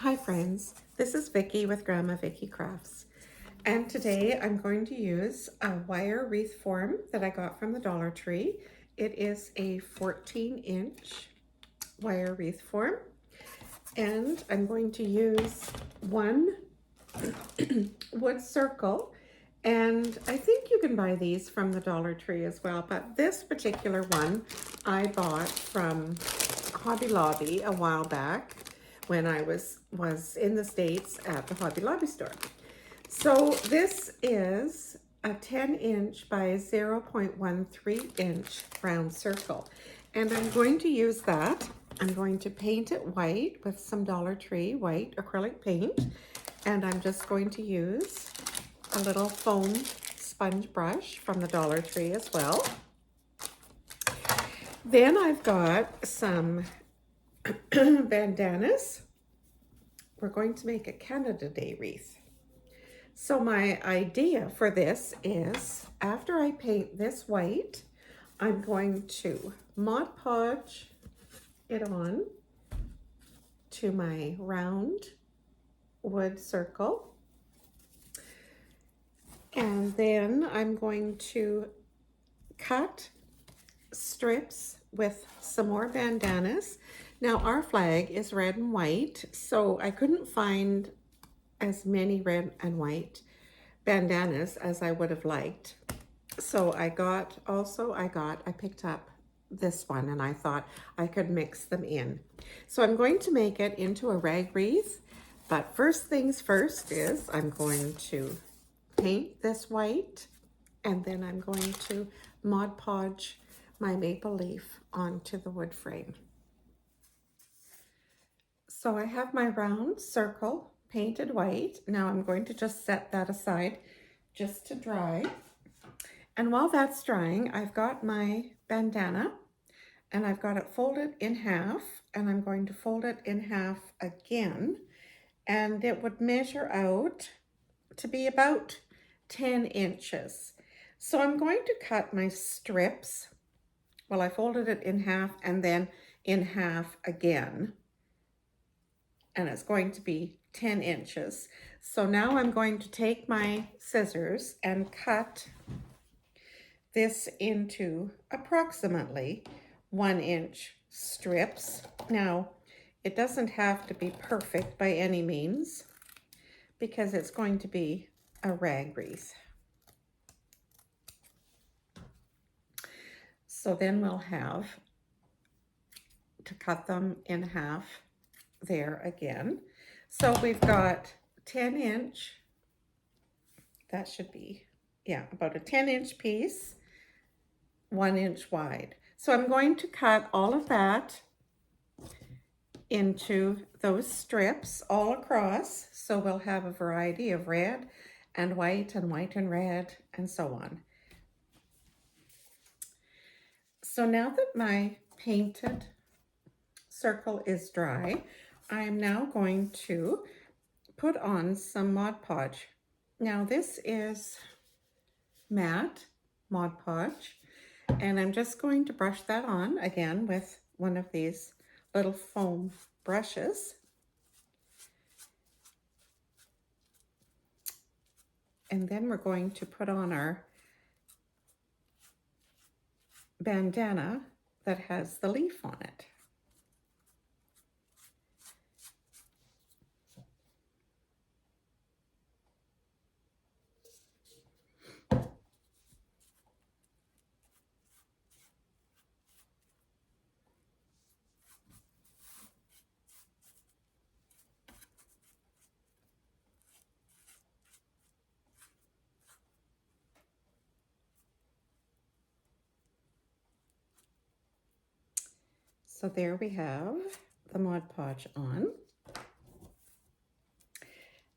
Hi friends, this is Vicki with Grandma Vicki Crafts, and today I'm going to use a wire wreath form that I got from the Dollar Tree. It is a 14-inch wire wreath form, and I'm going to use one wood circle, and I think you can buy these from the Dollar Tree as well, but this particular one I bought from Hobby Lobby a while back when I was in the States at the Hobby Lobby store. So this is a 10-inch by 0.13-inch round circle, and I'm going to use that. I'm going to paint it white with some Dollar Tree white acrylic paint, and I'm just going to use a little foam sponge brush from the Dollar Tree as well. Then I've got some bandanas. We're going to make a Canada Day wreath. So my idea for this is, after I paint this white, I'm going to Mod Podge it on to my round wood circle. And then I'm going to cut strips with some more bandanas. Now our flag is red and white, so I couldn't find as many red and white bandanas as I would have liked. So I picked up this one, and I thought I could mix them in. So I'm going to make it into a rag wreath, but first things first is I'm going to paint this white, and then I'm going to Mod Podge my maple leaf onto the wood frame. So I have my round circle painted white. Now I'm going to just set that aside just to dry. And while that's drying, I've got my bandana, and I've got it folded in half, and I'm going to fold it in half again, and it would measure out to be about 10 inches. So I'm going to cut my strips. Well, I folded it in half and then in half again, and it's going to be 10 inches. So now I'm going to take my scissors and cut this into approximately 1-inch strips. Now, it doesn't have to be perfect by any means, because it's going to be a rag wreath. So then we'll have to cut them in half there again. So we've got 10-inch, that should be, yeah, about a 10-inch piece, 1 inch wide. So I'm going to cut all of that into those strips all across. So we'll have a variety of red and white and red and so on. So now that my painted circle is dry, I am now going to put on some Mod Podge. Now this is matte Mod Podge, and I'm just going to brush that on again with one of these little foam brushes. And then we're going to put on our bandana that has the leaf on it. So there we have the Mod Podge on.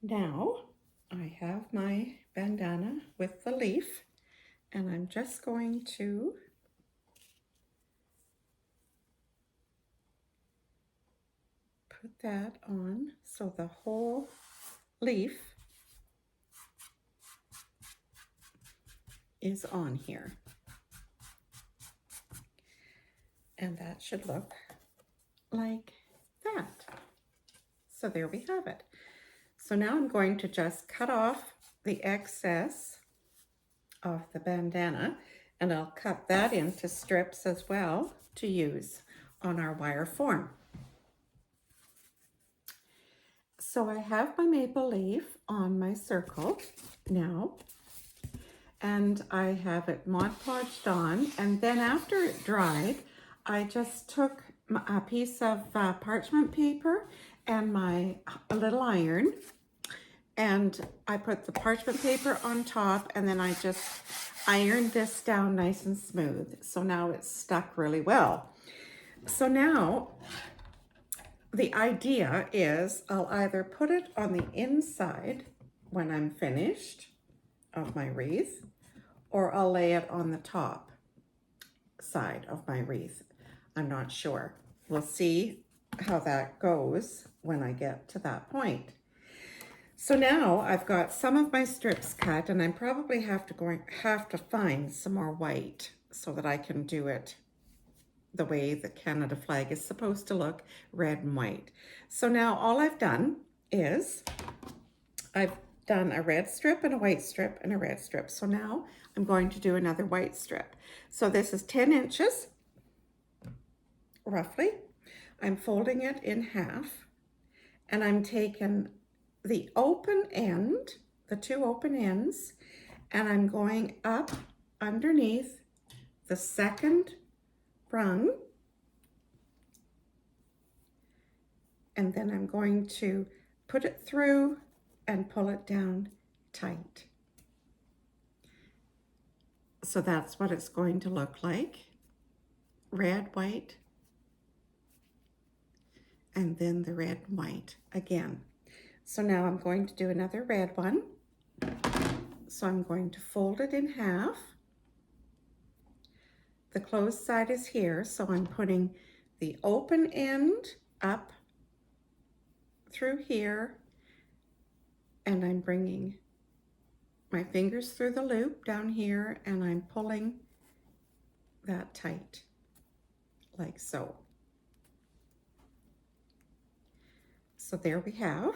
Now I have my bandana with the leaf, and I'm just going to put that on so the whole leaf is on here. And that should look like that. So there we have it. So now I'm going to just cut off the excess of the bandana, and I'll cut that into strips as well to use on our wire form. So I have my maple leaf on my circle now, and I have it Mod Podged on, and then after it dried, I just took a piece of parchment paper and my little iron, and I put the parchment paper on top, and then I just ironed this down nice and smooth. So now it's stuck really well. So now the idea is I'll either put it on the inside when I'm finished of my wreath, or I'll lay it on the top side of my wreath. I'm not sure. We'll see how that goes when I get to that point. So now I've got some of my strips cut, and I probably have to find some more white so that I can do it the way the Canada flag is supposed to look, red and white. So now all I've done is I've done a red strip and a white strip and a red strip. So now I'm going to do another white strip. So this is 10 inches, roughly. I'm folding it in half, and I'm taking the open end, the two open ends, and I'm going up underneath the second rung, and then I'm going to put it through and pull it down tight. So that's what it's going to look like. Red, white, and then the red and white again. So now I'm going to do another red one. So I'm going to fold it in half. The closed side is here, so I'm putting the open end up through here, and I'm bringing my fingers through the loop down here, and I'm pulling that tight, like so. So there we have.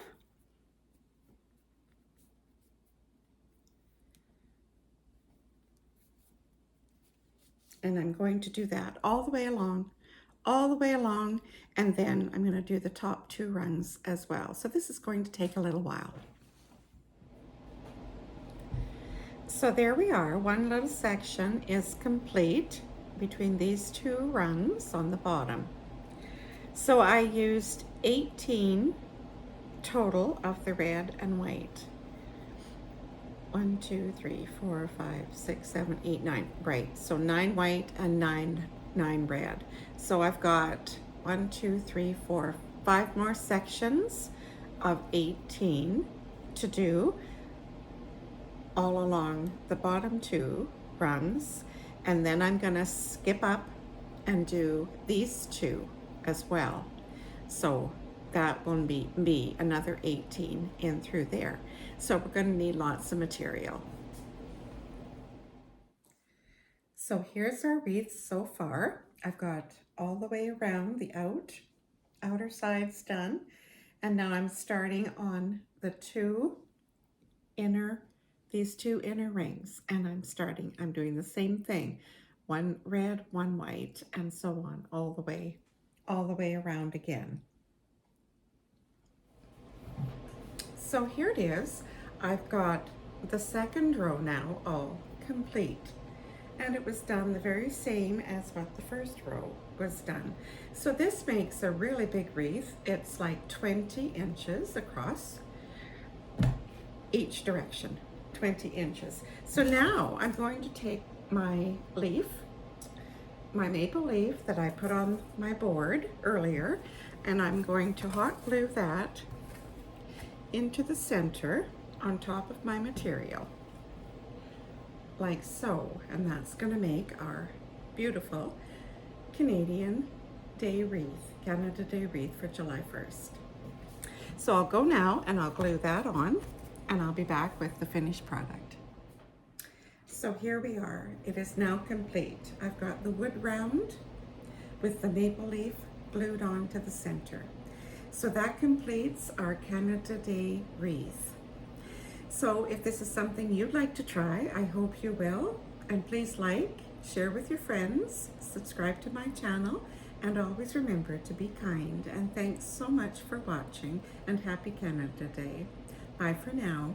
And I'm going to do that all the way along, and then I'm going to do the top two rungs as well. So this is going to take a little while. So there we are. One little section is complete between these two rungs on the bottom. So I used 18 total of the red and white. 1, 2, 3, 4, 5, 6, 7, 8, 9. Right, so 9 white and 9 red. So I've got 1, 2, 3, 4, 5 more sections of 18 to do all along the bottom two rungs, and then I'm gonna skip up and do these two as well. So that will be another 18 in through there. So we're going to need lots of material. So here's our wreath so far. I've got all the way around the outer sides done, and now I'm starting on the these two inner rings, and I'm doing the same thing, one red, one white, and so on all the way around again. So here it is. I've got the second row now all complete, and it was done the very same as what the first row was done. So this makes a really big wreath. It's like 20 inches across each direction, 20 inches. So now I'm going to take my leaf, my maple leaf that I put on my board earlier, and I'm going to hot glue that into the center on top of my material, like so, and that's going to make our beautiful Canadian Day wreath, Canada Day wreath for July 1st. So I'll go now and I'll glue that on, and I'll be back with the finished product. So here we are. It is now complete. I've got the wood round with the maple leaf glued on to the center. So that completes our Canada Day wreath. So if this is something you'd like to try, I hope you will. And please like, share with your friends, subscribe to my channel, and always remember to be kind. And thanks so much for watching, and happy Canada Day. Bye for now.